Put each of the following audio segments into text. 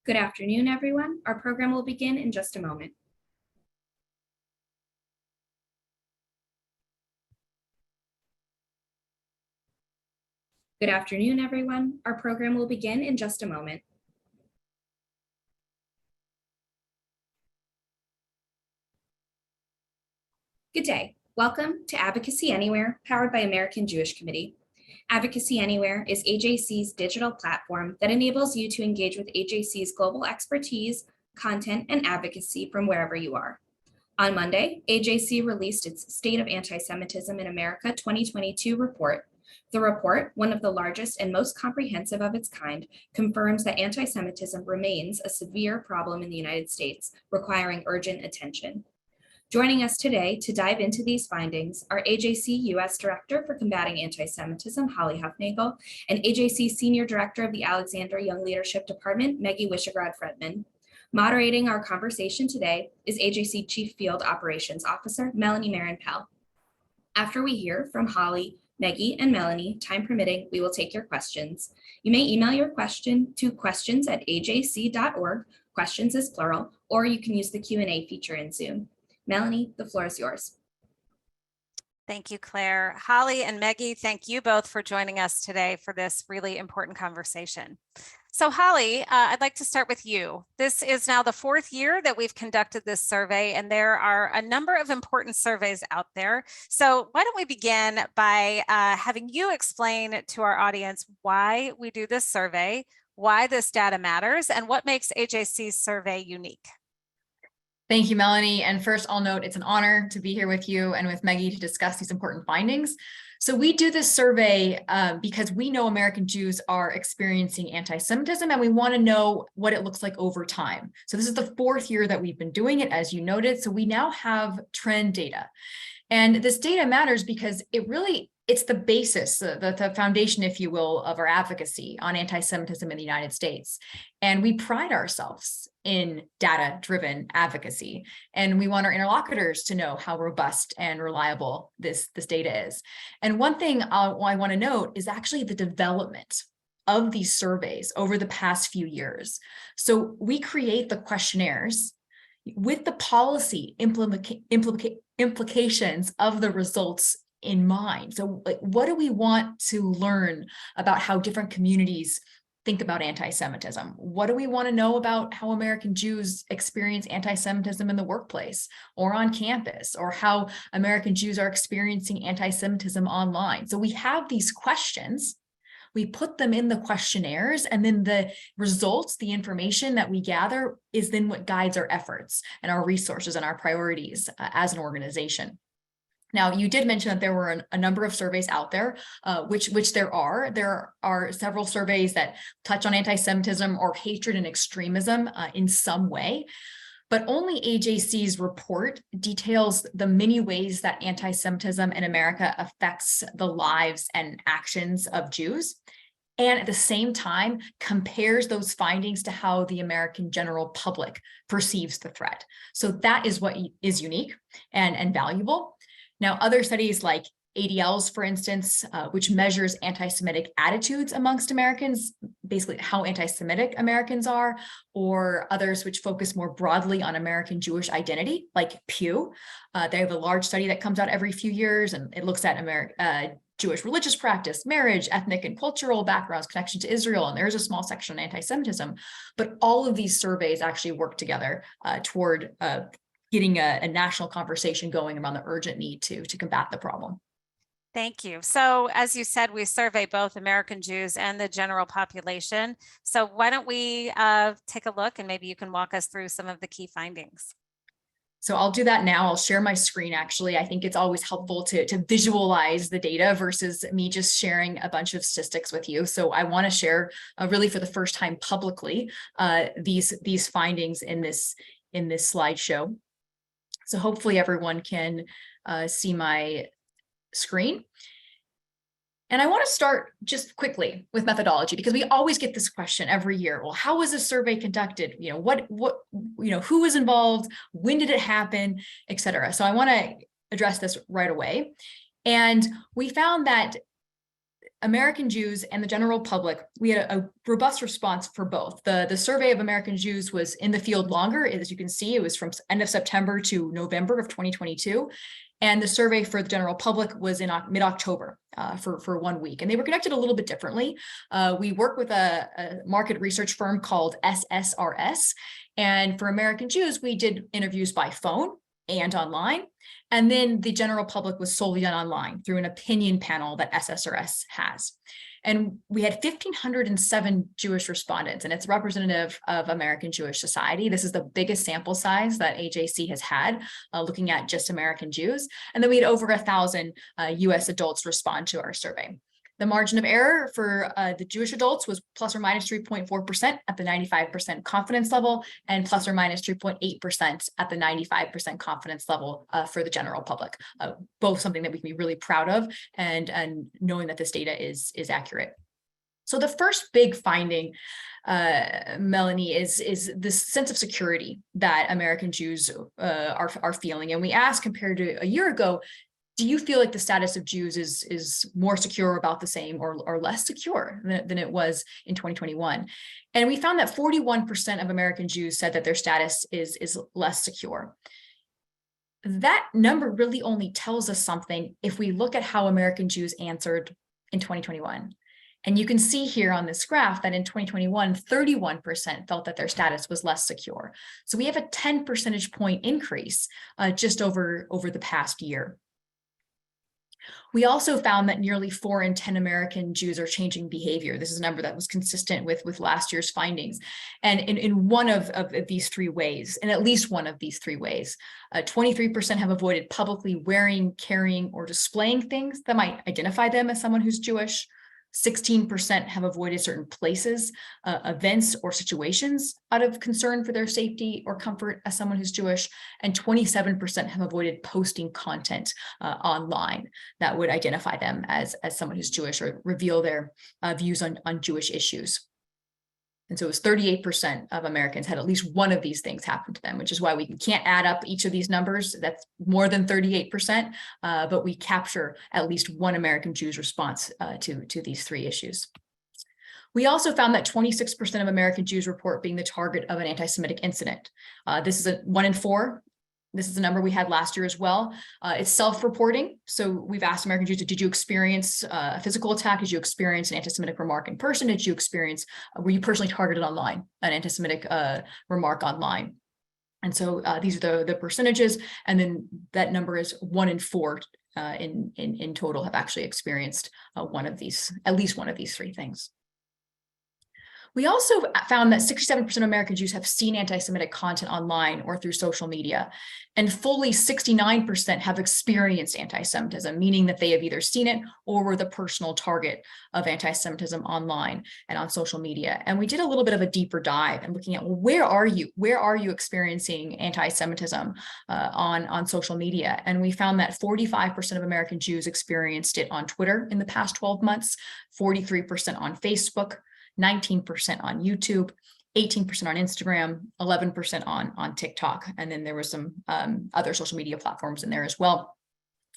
Good afternoon, everyone. Our program will begin in just a moment. Good afternoon, everyone. Our program will begin in just a moment. Good day. Welcome to Advocacy Anywhere, powered by American Jewish Committee. Advocacy Anywhere is AJC's digital platform that enables you to engage with AJC's global expertise, content, and advocacy from wherever you are. On Monday, AJC released its State of Anti-Semitism in America 2022 report. The report, one of the largest and most comprehensive of its kind, confirms that anti-Semitism remains a severe problem in the United States, requiring urgent attention. Joining us today to dive into these findings are AJC U.S. Director for Combating Antisemitism, Holly Huffnagle, and AJC Senior Director of the Alexander Young Leadership Department, Meggie Wyschogrod Fredman. Moderating our conversation today is AJC Chief Field Operations Officer, Melanie Maron Pell. After we hear from Holly, Meggie, and Melanie, time permitting, we will take your questions. You may email your question to questions@ajc.org, questions is plural, or you can use the Q&A feature in Zoom. Melanie, the floor is yours. Thank you, Claire. Holly and Meggie, thank you both for joining us today for this really important conversation. So Holly, I'd like to start with you. This is now the fourth year that we've conducted this survey, and there are a number of important surveys out there. So why don't we begin by having you explain to our audience why we do this survey, why this data matters, and what makes AJC's survey unique. Thank you, Melanie. And first, I'll note it's an honor to be here with you and with Meggie to discuss these important findings. So we do this survey because we know American Jews are experiencing anti-Semitism, and we want to know what it looks like over time. So this is the fourth year that we've been doing it, as you noted. So we now have trend data. And this data matters because it's the basis, the foundation, if you will, of our advocacy on anti-Semitism in the United States. And we pride ourselves in data-driven advocacy. And we want our interlocutors to know how robust and reliable this data is. And one thing I want to note is actually the development of these surveys over the past few years. So we create the questionnaires with the policy implications of the results in mind. So what do we want to learn about how different communities think about anti-Semitism? What do we want to know about how American Jews experience anti-Semitism in the workplace or on campus, or how American Jews are experiencing anti-Semitism online? So we have these questions, we put them in the questionnaires, and then the results, the information that we gather is then what guides our efforts and our resources and our priorities as an organization. Now, you did mention that there were a number of surveys out there, which there are. There are several surveys that touch on anti-Semitism or hatred and extremism in some way, but only AJC's report details the many ways that anti-Semitism in America affects the lives and actions of Jews, and at the same time compares those findings to how the American general public perceives the threat. So that is what is unique and valuable. Now, other studies like ADL's, for instance, which measures anti-Semitic attitudes amongst Americans, basically how anti-Semitic Americans are, or others which focus more broadly on American Jewish identity, like Pew. They have a large study that comes out every few years, and it looks at Jewish religious practice, marriage, ethnic and cultural backgrounds, connection to Israel, and there's a small section on anti-Semitism. But all of these surveys actually work together toward getting a national conversation going around the urgent need to combat the problem. Thank you. So as you said, we survey both American Jews and the general population. So why don't we take a look, and maybe you can walk us through some of the key findings. So I'll do that now. I'll share my screen, actually. I think it's always helpful to visualize the data versus me just sharing a bunch of statistics with you. So I want to share really for the first time publicly these findings in this slideshow. So hopefully everyone can see my screen. And I want to start just quickly with methodology, because we always get this question every year. Well, how was this survey conducted? Who was involved? When did it happen, et cetera? So I want to address this right away. And we found that American Jews and the general public, we had a robust response for both. The survey of American Jews was in the field longer. As you can see, it was from end of September to November of 2022. And the survey for the general public was in mid-October for 1 week. And they were conducted a little bit differently. We work with a market research firm called SSRS. And for American Jews, we did interviews by phone and online. And then the general public was solely done online through an opinion panel that SSRS has. And we had 1,507 Jewish respondents, and it's representative of American Jewish society. This is the biggest sample size that AJC has had, looking at just American Jews. And then we had over 1,000 U.S. adults respond to our survey. The margin of error for the Jewish adults was plus or minus 3.4% at the 95% confidence level, and plus or minus 3.8% at the 95% confidence level for the general public. Both something that we can be really proud of, and knowing that this data is accurate. So the first big finding, Melanie, is this sense of security that American Jews are feeling. And we asked, compared to a year ago, do you feel like the status of Jews is more secure, about the same, or less secure than it was in 2021? And we found that 41% of American Jews said that their status is less secure. That number really only tells us something if we look at how American Jews answered in 2021. And you can see here on this graph that in 2021, 31% felt that their status was less secure. So we have a 10 percentage point increase just over the past year. We also found that nearly 4 in 10 American Jews are changing behavior. This is a number that was consistent with last year's findings. And in one of these 3 ways, in at least one of these 3 ways, 23% have avoided publicly wearing, carrying, or displaying things that might identify them as someone who's Jewish. 16% have avoided certain places, events, or situations out of concern for their safety or comfort as someone who's Jewish, and 27% have avoided posting content online that would identify them as someone who's Jewish or reveal their views on Jewish issues. And so it was 38% of Americans had at least one of these things happen to them, which is why we can't add up each of these numbers. That's more than 38%, but we capture at least one American Jew's response to these 3 issues. We also found that 26% of American Jews report being the target of an anti-Semitic incident. This is 1 in 4. This is a number we had last year as well. It's self-reporting. So we've asked American Jews, did you experience a physical attack? Did you experience an anti-Semitic remark in person? Did you experience, were you personally targeted online, an anti-Semitic remark online? And so these are the percentages. And then that number is 1 in 4 in total have actually experienced one of these, at least one of these 3 things. We also found that 67% of American Jews have seen anti-Semitic content online or through social media, and fully 69% have experienced anti-Semitism, meaning that they have either seen it or were the personal target of anti-Semitism online and on social media. And we did a little bit of a deeper dive and looking at, well, where are you experiencing anti-Semitism on social media? And we found that 45% of American Jews experienced it on Twitter in the past 12 months, 43% on Facebook, 19% on YouTube, 18% on Instagram, 11% on TikTok. And then there was some other social media platforms in there as well.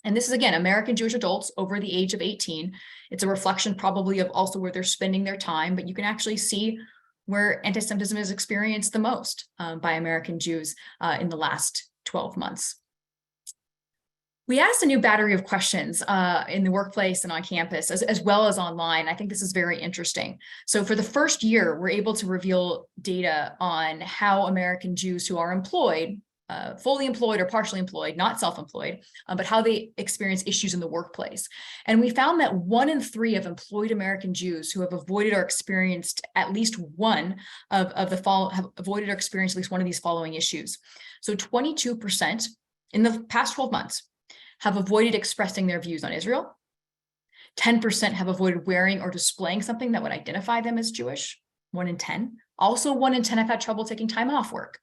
And this is, again, American Jewish adults over the age of 18. It's a reflection probably of also where they're spending their time, but you can actually see where anti-Semitism is experienced the most by American Jews in the last 12 months. We asked a new battery of questions in the workplace and on campus, as well as online. I think this is very interesting. So for the first year, we're able to reveal data on how American Jews who are employed, fully employed or partially employed, not self-employed, but how they experience issues in the workplace. And we found that 1 in 3 of employed American Jews who have avoided or experienced at least one have avoided or experienced at least one of these following issues. So 22% in the past 12 months have avoided expressing their views on Israel. 10% have avoided wearing or displaying something that would identify them as Jewish, 1 in 10. Also 1 in 10 have had trouble taking time off work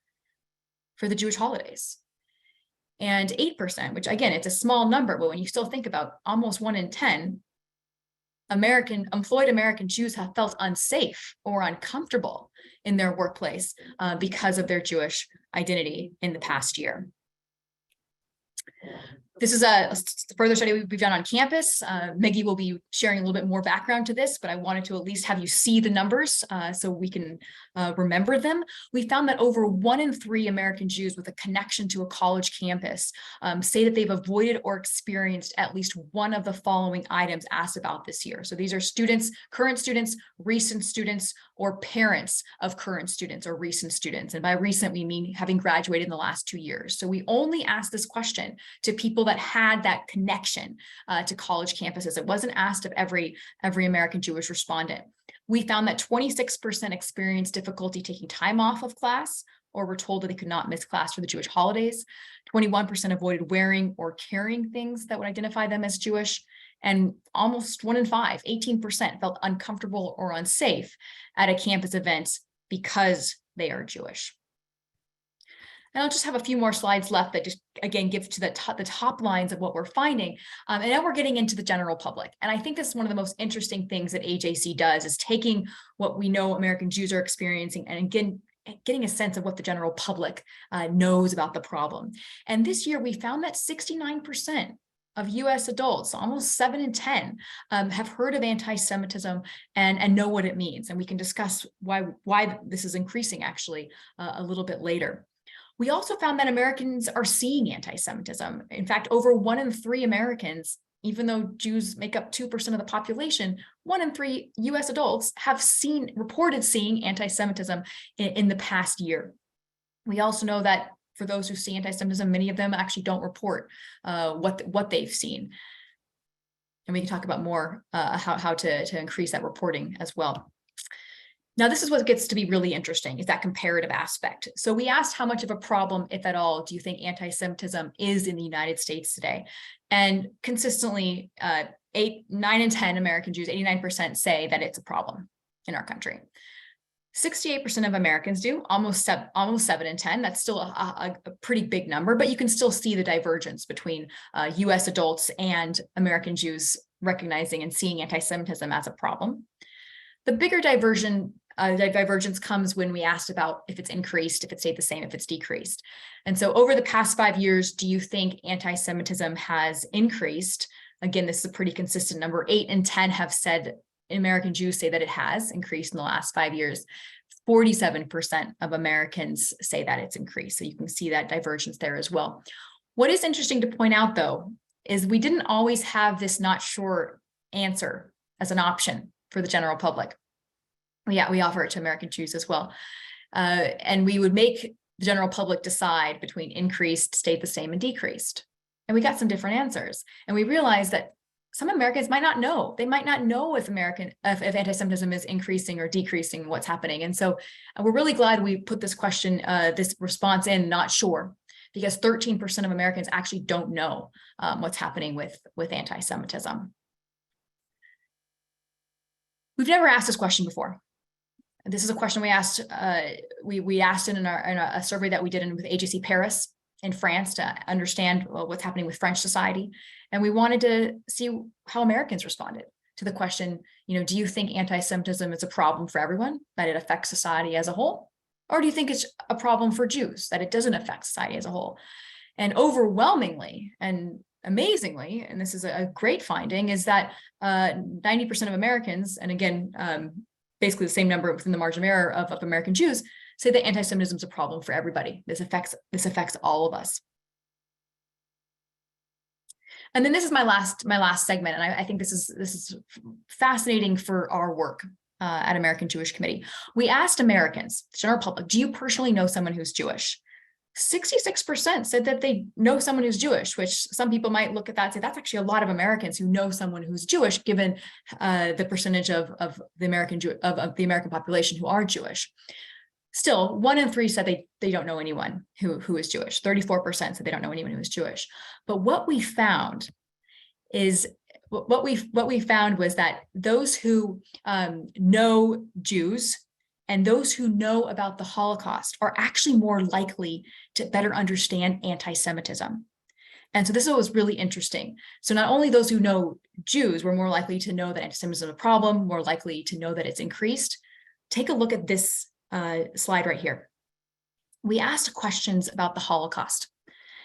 for the Jewish holidays. And 8%, which again, it's a small number, but when you still think about almost 1 in 10, employed American Jews have felt unsafe or uncomfortable in their workplace because of their Jewish identity in the past year. This is a further study we've done on campus. Meggie will be sharing a little bit more background to this, but I wanted to at least have you see the numbers so we can remember them. We found that over 1 in 3 American Jews with a connection to a college campus say that they've avoided or experienced at least one of the following items asked about this year. So these are students, current students, recent students, or parents of current students or recent students. And by recent, we mean having graduated in the last 2 years. So we only asked this question to people that had that connection to college campuses. It wasn't asked of every American Jewish respondent. We found that 26% experienced difficulty taking time off of class or were told that they could not miss class for the Jewish holidays. 21% avoided wearing or carrying things that would identify them as Jewish. And almost 1 in 5, 18% felt uncomfortable or unsafe at a campus event because they are Jewish. And I'll just have a few more slides left that just, again, give to the top lines of what we're finding. And now we're getting into the general public. And I think this is one of the most interesting things that AJC does is taking what we know American Jews are experiencing and again, getting a sense of what the general public knows about the problem. And this year we found that 69% of U.S. adults, almost 7 in 10, have heard of anti-Semitism and know what it means. And we can discuss why this is increasing actually a little bit later. We also found that Americans are seeing anti-Semitism. In fact, over 1 in 3 Americans, even though Jews make up 2% of the population, 1 in 3 U.S. adults have reported seeing anti-Semitism in the past year. We also know that for those who see anti-Semitism, many of them actually don't report what they've seen. And we can talk about more how to increase that reporting as well. Now, this is what gets to be really interesting, is that comparative aspect. So we asked how much of a problem, if at all, do you think anti-Semitism is in the United States today? And consistently, 9 in 10 American Jews, 89% say that it's a problem in our country. 68% of Americans do, almost 7 in 10. That's still a pretty big number, but you can still see the divergence between US adults and American Jews recognizing and seeing anti-Semitism as a problem. The bigger divergence comes when we asked about if it's increased, if it stayed the same, if it's decreased. And so over the past 5 years, do you think anti-Semitism has increased? Again, this is a pretty consistent number. 8 in 10 have said, American Jews say that it has increased in the last 5 years. 47% of Americans say that it's increased. So you can see that divergence there as well. What is interesting to point out, though, is we didn't always have this not sure answer as an option for the general public. Yeah, we offer it to American Jews as well. And we would make the general public decide between increased, stayed the same, and decreased. And we got some different answers. And we realized that some Americans might not know. They might not know if anti-Semitism is increasing or decreasing, what's happening. And so we're really glad we put this question, this response in, not sure, because 13% of Americans actually don't know what's happening with anti-Semitism. We've never asked this question before. This is a question we asked. We asked it in a survey that we did with AJC Paris in France to understand what's happening with French society, and we wanted to see how Americans responded to the question. Do you think anti-Semitism is a problem for everyone, that it affects society as a whole, or do you think it's a problem for Jews, that it doesn't affect society as a whole? And overwhelmingly and amazingly, and this is a great finding, is that 90% of Americans, and again, basically the same number within the margin of error of American Jews, say that anti-Semitism is a problem for everybody. This affects all of us. And then this is my last segment, and I think this is fascinating for our work at American Jewish Committee. We asked Americans, the general public, do you personally know someone who's Jewish? 66% said that they know someone who's Jewish, which some people might look at that and say that's actually a lot of Americans who know someone who's Jewish, given the percentage of the American population who are Jewish. Still, 1 in 3 said they don't know anyone who is Jewish. 34% said they don't know anyone who is Jewish. But what we found was that those who know Jews and those who know about the Holocaust are actually more likely to better understand anti-Semitism. And so this was really interesting. So not only those who know Jews were more likely to know that anti-Semitism is a problem, more likely to know that it's increased. Take a look at this slide right here. We asked questions about the Holocaust.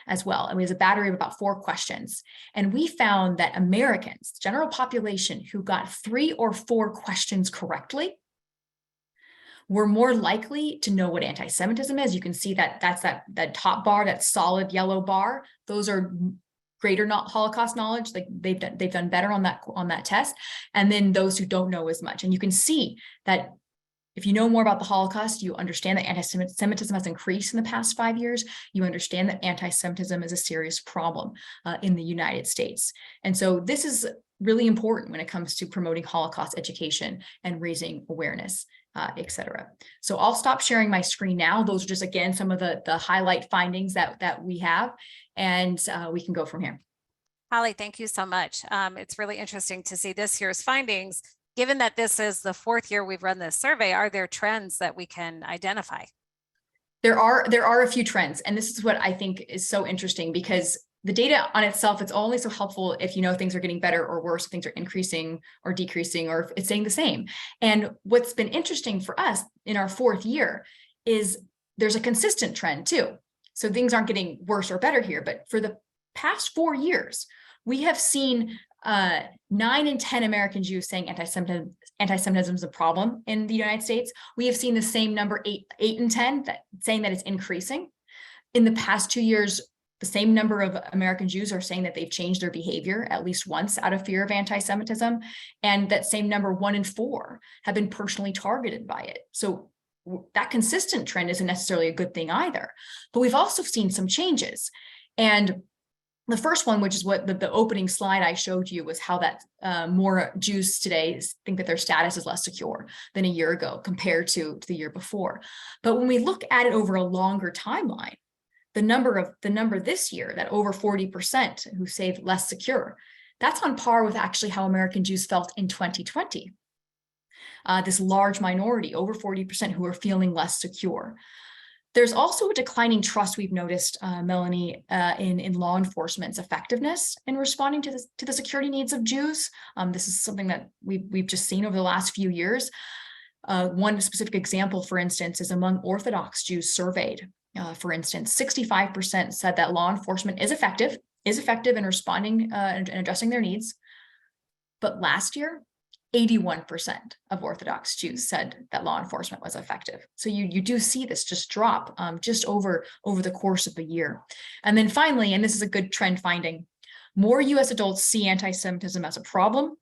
as well. And it was a battery of about 4 questions. And we found that Americans, general population who got 3 or 4 questions correctly, were more likely to know what anti-Semitism is. You can see that that's that top bar, that solid yellow bar. Those are greater Holocaust knowledge. Like they've done better on that test. And then those who don't know as much. And you can see that if you know more about the Holocaust, you understand that anti-Semitism has increased in the past 5 years. You understand that anti-Semitism is a serious problem in the United States. And so this is really important when it comes to promoting Holocaust education and raising awareness, et cetera. So I'll stop sharing my screen now. Those are just, again, some of the highlight findings that we have, and we can go from here. Holly, thank you so much. It's really interesting to see this year's findings. Given that this is the 4th year we've run this survey, are there trends that we can identify? There are a few trends, and this is what I think is so interesting, because the data on itself, it's only so helpful if you know things are getting better or worse, things are increasing or decreasing, or if it's staying the same. And what's been interesting for us in our 4th year is there's a consistent trend too. So things aren't getting worse or better here, but for the past 4 years, we have seen 9 in 10 American Jews saying anti-Semitism is a problem in the United States. We have seen the same number, 8 in 10, saying that it's increasing. In the past 2 years, the same number of American Jews are saying that they've changed their behavior at least once out of fear of anti-Semitism. And that same number, 1 in 4, have been personally targeted by it. So that consistent trend isn't necessarily a good thing either. But we've also seen some changes. And the first one, which is what the opening slide I showed you, was how that more Jews today think that their status is less secure than a year ago compared to the year before. But when we look at it over a longer timeline, the number this year, that over 40% who say less secure, that's on par with actually how American Jews felt in 2020. This large minority, over 40%, who are feeling less secure. There's also a declining trust we've noticed, Melanie, in law enforcement's effectiveness in responding to the security needs of Jews. This is something that we've just seen over the last few years. One specific example, for instance, is among Orthodox Jews surveyed. For instance, 65% said that law enforcement is effective in responding and addressing their needs. But last year, 81% of Orthodox Jews said that law enforcement was effective. So you do see this just drop just over the course of a year. And then finally, and this is a good trend finding, more U.S. adults see anti-Semitism as a problem.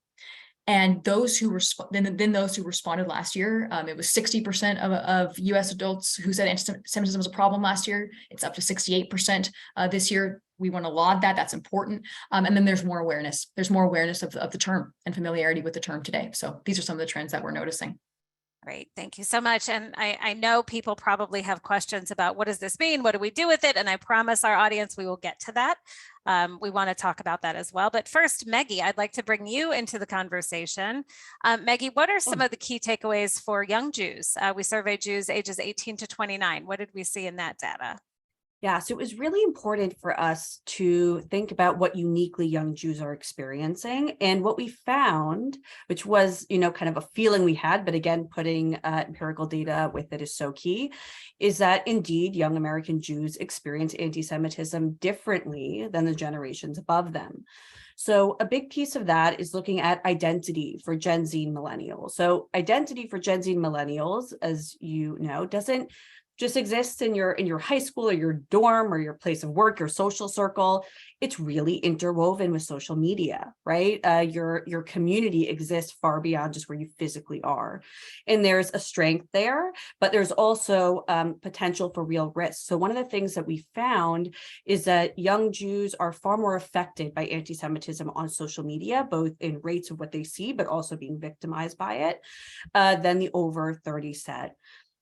And those who those who responded last year, it was 60% of U.S. adults who said anti-Semitism was a problem last year. It's up to 68% this year. We want to laud that. That's important. And then there's more awareness. There's more awareness of the term and familiarity with the term today. So these are some of the trends that we're noticing. Great. Thank you so much. And I know people probably have questions about what does this mean? What do we do with it? And I promise our audience we will get to that. We want to talk about that as well. But first, Meggie, I'd like to bring you into the conversation. Meggie, what are some of the key takeaways for young Jews? We surveyed Jews ages 18 to 29. What did we see in that data? Yeah, so it was really important for us to think about what uniquely young Jews are experiencing. And what we found, which was, kind of a feeling we had, but again, putting empirical data with it is so key, is that indeed young American Jews experience anti-Semitism differently than the generations above them. So a big piece of that is looking at identity for Gen Z and millennials. So identity for Gen Z and millennials, as you know, doesn't just exists in your high school or your dorm or your place of work, your social circle. It's really interwoven with social media, right? Your community exists far beyond just where you physically are. And there's a strength there, but there's also potential for real risk. So one of the things that we found is that young Jews are far more affected by anti-Semitism on social media, both in rates of what they see, but also being victimized by it, than the over 30 set.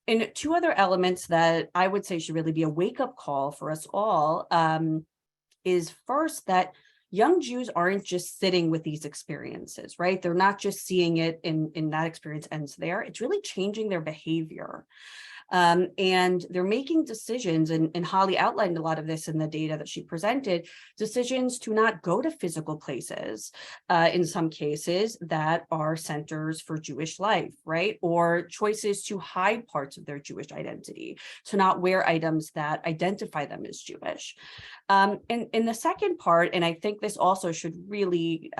And 2 other elements that I would say should really be a wake-up call for us all is first that young Jews aren't just sitting with these experiences, right? They're not just seeing it in that experience ends there. It's really changing their behavior. And they're making decisions, and Holly outlined a lot of this in the data that she presented, decisions to not go to physical places, in some cases that are centers for Jewish life, right? Or choices to hide parts of their Jewish identity, to not wear items that identify them as Jewish. And in the second part, and I think this also should really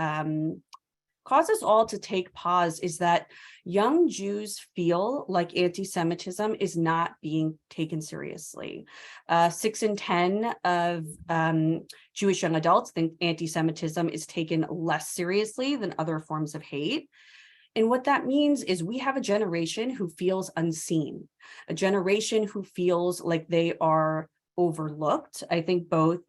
cause us all to take pause, is that young Jews feel like anti-Semitism is not being taken seriously. 6 in 10 of Jewish young adults think anti-Semitism is taken less seriously than other forms of hate. And what that means is we have a generation who feels unseen, a generation who feels like they are overlooked. I think both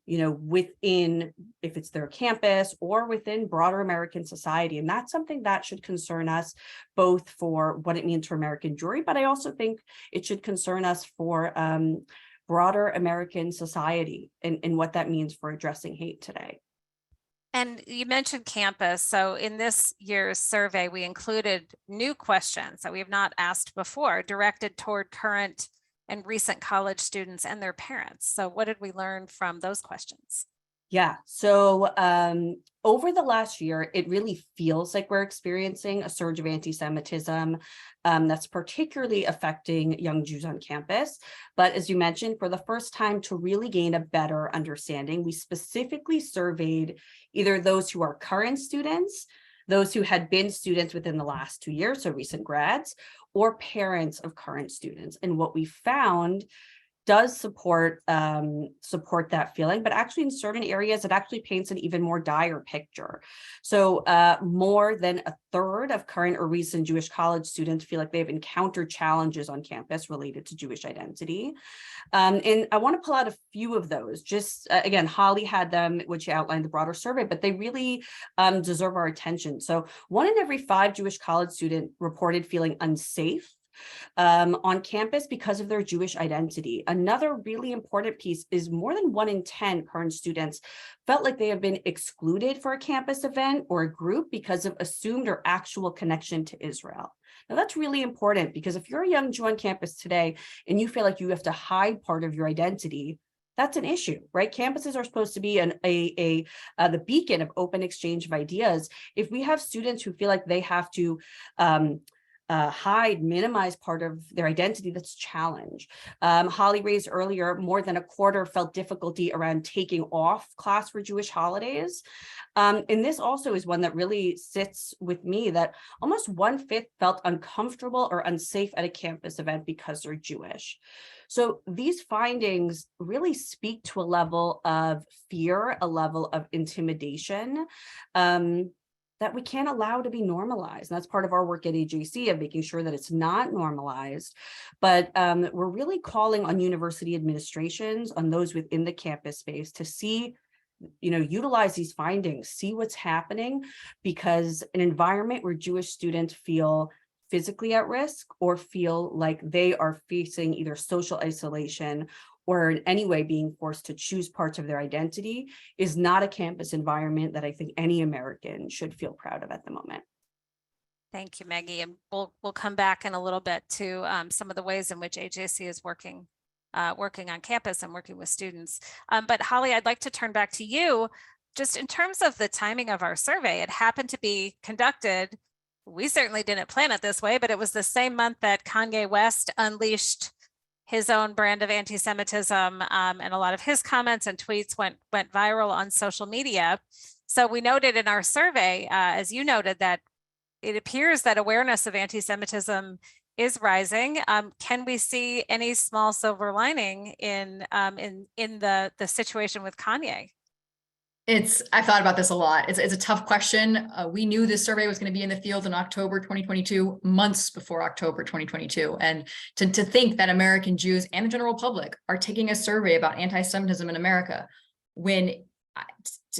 within, if it's their campus or within broader American society. And that's something that should concern us both for what it means for American Jewry, but I also think it should concern us for broader American society and what that means for addressing hate today. And you mentioned campus. So in this year's survey, we included new questions that we have not asked before, directed toward current and recent college students and their parents. So what did we learn from those questions? Yeah, so over the last year, it really feels like we're experiencing a surge of anti-Semitism that's particularly affecting young Jews on campus. But as you mentioned, for the first time, to really gain a better understanding, we specifically surveyed either those who are current students, those who had been students within the last 2 years, so recent grads, or parents of current students. And what we found does support that feeling, but actually in certain areas, it actually paints an even more dire picture. So more than a third of current or recent Jewish college students feel like they've encountered challenges on campus related to Jewish identity. And I want to pull out a few of those. Just again, Holly had them, which outlined the broader survey, but they really deserve our attention. So 1 in every 5 Jewish college students reported feeling unsafe on campus because of their Jewish identity. Another really important piece is more than 1 in 10 current students felt like they have been excluded for a campus event or a group because of assumed or actual connection to Israel. Now that's really important, because if you're a young Jew on campus today and you feel like you have to hide part of your identity, that's an issue, right? Campuses are supposed to be the beacon of open exchange of ideas. If we have students who feel like they have to hide, minimize part of their identity, that's challenge. Holly raised earlier, more than a quarter felt difficulty around taking off class for Jewish holidays. And this also is one that really sits with me, that almost 1/5 felt uncomfortable or unsafe at a campus event because they're Jewish. So these findings really speak to a level of fear, a level of intimidation, that we can't allow to be normalized. And that's part of our work at AJC, of making sure that it's not normalized. But we're really calling on university administrations, on those within the campus space, to see, utilize these findings, see what's happening, because an environment where Jewish students feel physically at risk or feel like they are facing either social isolation or in any way being forced to choose parts of their identity is not a campus environment that I think any American should feel proud of at the moment. Thank you, Meggie. And we'll come back in a little bit to some of the ways in which AJC is working on campus and working with students. But Holly, I'd like to turn back to you. Just in terms of the timing of our survey, it happened to be conducted, we certainly didn't plan it this way, but it was the same month that Kanye West unleashed his own brand of anti-Semitism, and a lot of his comments and tweets went viral on social media. So we noted in our survey, as you noted, that it appears that awareness of anti-Semitism is rising. Can we see any small silver lining in the situation with Kanye? I've thought about this a lot. It's a tough question. We knew this survey was going to be in the field in October 2022, months before October 2022. And to think that American Jews and the general public are taking a survey about anti-Semitism in America, when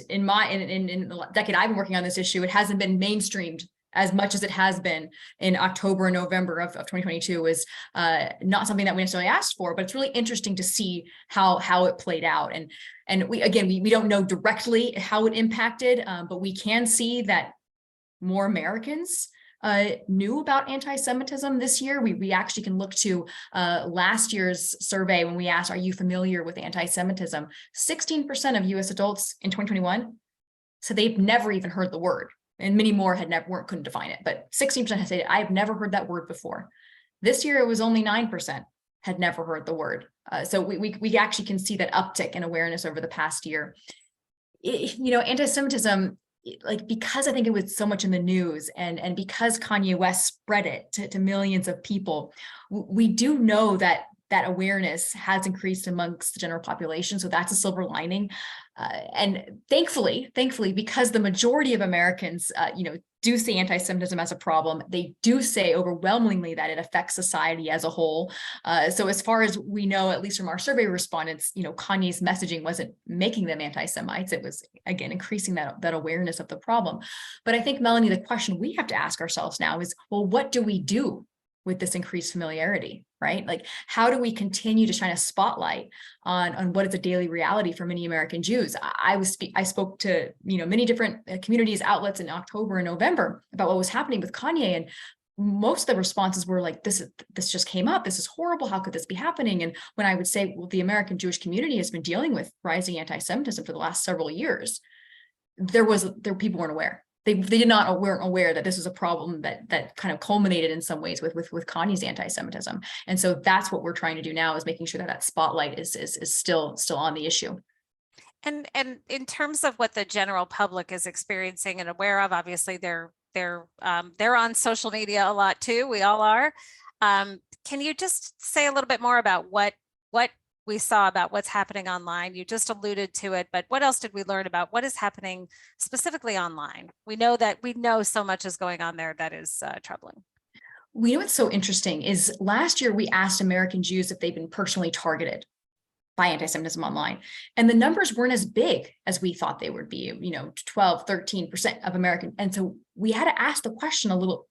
in the decade I've been working on this issue, it hasn't been mainstreamed as much as it has been in October and November of 2022, is not something that we necessarily asked for, but it's really interesting to see how it played out. And we don't know directly how it impacted, but we can see that more Americans knew about anti-Semitism this year. We actually can look to last year's survey when we asked, are you familiar with anti-Semitism? 16% of US adults in 2021 said they've never even heard the word. And many more couldn't define it, but 16% had said, I've never heard that word before. This year, it was only 9% had never heard the word. So we actually can see that uptick in awareness over the past year. Anti-Semitism, because I think it was so much in the news and because Kanye West spread it to millions of people, we do know that awareness has increased amongst the general population. So that's a silver lining. And thankfully, because the majority of Americans, do see anti-Semitism as a problem, they do say overwhelmingly that it affects society as a whole. So as far as we know, at least from our survey respondents, Kanye's messaging wasn't making them anti-Semites. It was, again, increasing that awareness of the problem. But I think, Melanie, the question we have to ask ourselves now is, well, what do we do with this increased familiarity, right? Like, how do we continue to shine a spotlight on what is a daily reality for many American Jews? I spoke to many different communities, outlets in October and November about what was happening with Kanye, and most of the responses were like, this just came up. This is horrible. How could this be happening? And when I would say, well, the American Jewish community has been dealing with rising anti-Semitism for the last several years, people weren't aware. They weren't aware that this was a problem that kind of culminated in some ways with Kanye's anti-Semitism. And so that's what we're trying to do now, is making sure that spotlight is still on the issue. And in terms of what the general public is experiencing and aware of, obviously they're on social media a lot too. We all are. Can you just say a little bit more about what we saw about what's happening online? You just alluded to it, but what else did we learn about what is happening specifically online? We know so much is going on there that is troubling. We know what's so interesting is last year we asked American Jews if they've been personally targeted by anti-Semitism online. And the numbers weren't as big as we thought they would be, 12, 13% of American. And so we had to ask the question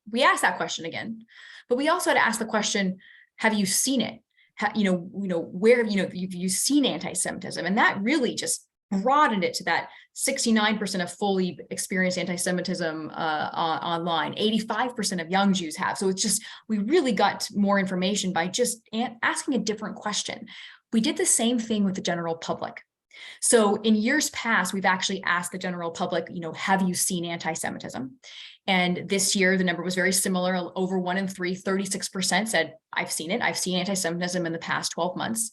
we asked that question again, but we also had to ask the question, have you seen it? Where have you seen anti-Semitism? And that really just broadened it to that 69% of fully experienced anti-Semitism online. 85% of young Jews have. So it's just, we really got more information by just asking a different question. We did the same thing with the general public. So in years past, we've actually asked the general public, have you seen anti-Semitism? And this year, the number was very similar. Over 1 in 3, 36% said, I've seen it. I've seen anti-Semitism in the past 12 months.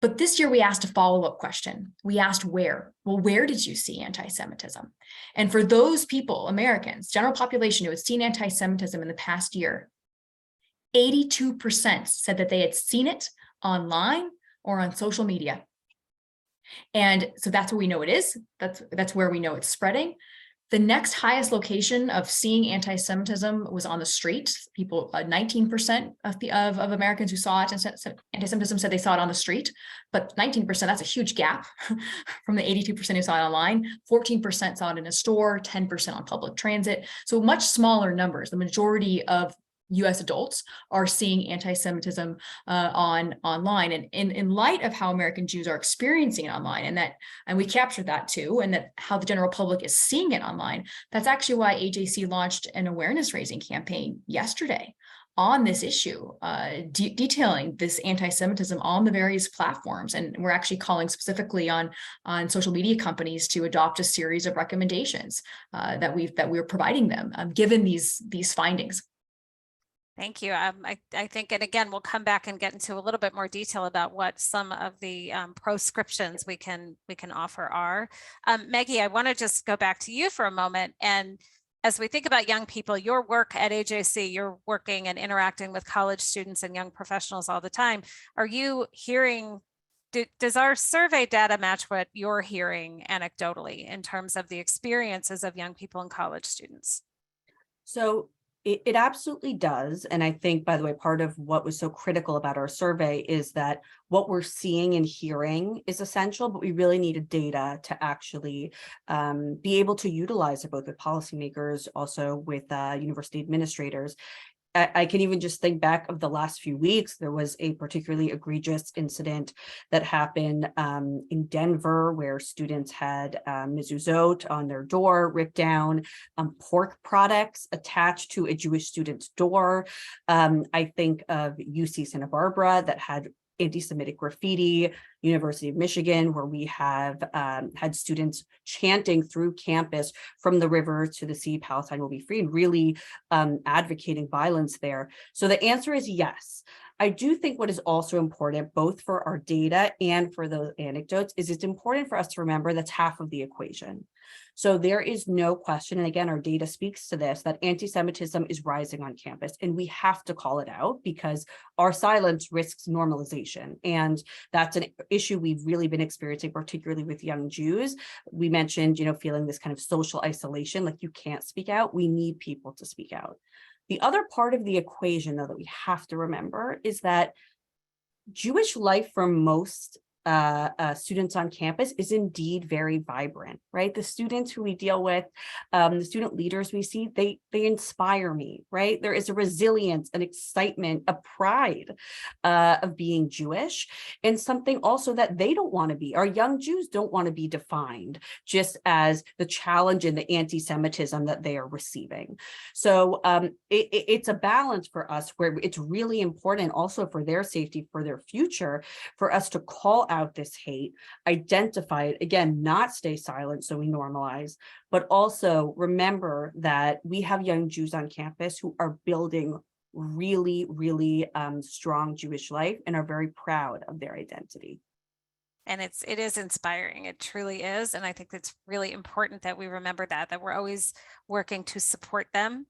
But this year, we asked a follow-up question. We asked where? Well, where did you see anti-Semitism? And for those people, Americans, general population who had seen anti-Semitism in the past year, 82% said that they had seen it online or on social media. And so that's where we know it is. That's where we know it's spreading. The next highest location of seeing anti-Semitism was on the street. People, 19% of Americans who saw anti-Semitism said they saw it on the street, but 19%, that's a huge gap from the 82% who saw it online. 14% saw it in a store, 10% on public transit. So much smaller numbers. The majority of U.S. adults are seeing anti-Semitism online, and in light of how American Jews are experiencing it online, and we captured that too, and that how the general public is seeing it online. That's actually why AJC launched an awareness raising campaign yesterday on this issue, detailing this anti-Semitism on the various platforms, and we're actually calling specifically on social media companies to adopt a series of recommendations that we're providing them, given these findings. Thank you. I think, and again, we'll come back and get into a little bit more detail about what some of the proscriptions we can offer are. Meggie, I want to just go back to you for a moment. And as we think about young people, your work at AJC, you're working and interacting with college students and young professionals all the time. Are you hearing, does our survey data match what you're hearing anecdotally in terms of the experiences of young people and college students? So it absolutely does. And I think, by the way, part of what was so critical about our survey is that what we're seeing and hearing is essential, but we really needed data to actually be able to utilize it, both with policymakers, also with university administrators. I can even just think back of the last few weeks. There was a particularly egregious incident that happened in Denver, where students had mezuzot on their door ripped down, pork products attached to a Jewish student's door. I think of UC Santa Barbara that had anti-Semitic graffiti, University of Michigan, where we have had students chanting through campus from the river to the sea, Palestine will be free, and really advocating violence there. So the answer is yes. I do think what is also important, both for our data and for those anecdotes, is it's important for us to remember that's half of the equation. So there is no question, and again, our data speaks to this, that anti-Semitism is rising on campus, and we have to call it out because our silence risks normalization. And that's an issue we've really been experiencing, particularly with young Jews. We mentioned, feeling this kind of social isolation, like you can't speak out. We need people to speak out. The other part of the equation, though, that we have to remember is that Jewish life for most students on campus is indeed very vibrant, right? The students who we deal with, the student leaders we see, they inspire me, right? There is a resilience, an excitement, a pride of being Jewish, and something also that they don't want to be. Our young Jews don't want to be defined just as the challenge and the anti-Semitism that they are receiving. So it's a balance for us where it's really important also for their safety, for their future, for us to call out this hate, identify it, again, not stay silent so we normalize, but also remember that we have young Jews on campus who are building really, really strong Jewish life and are very proud of their identity. And it is inspiring. It truly is. And I think it's really important that we remember that we're always working to support them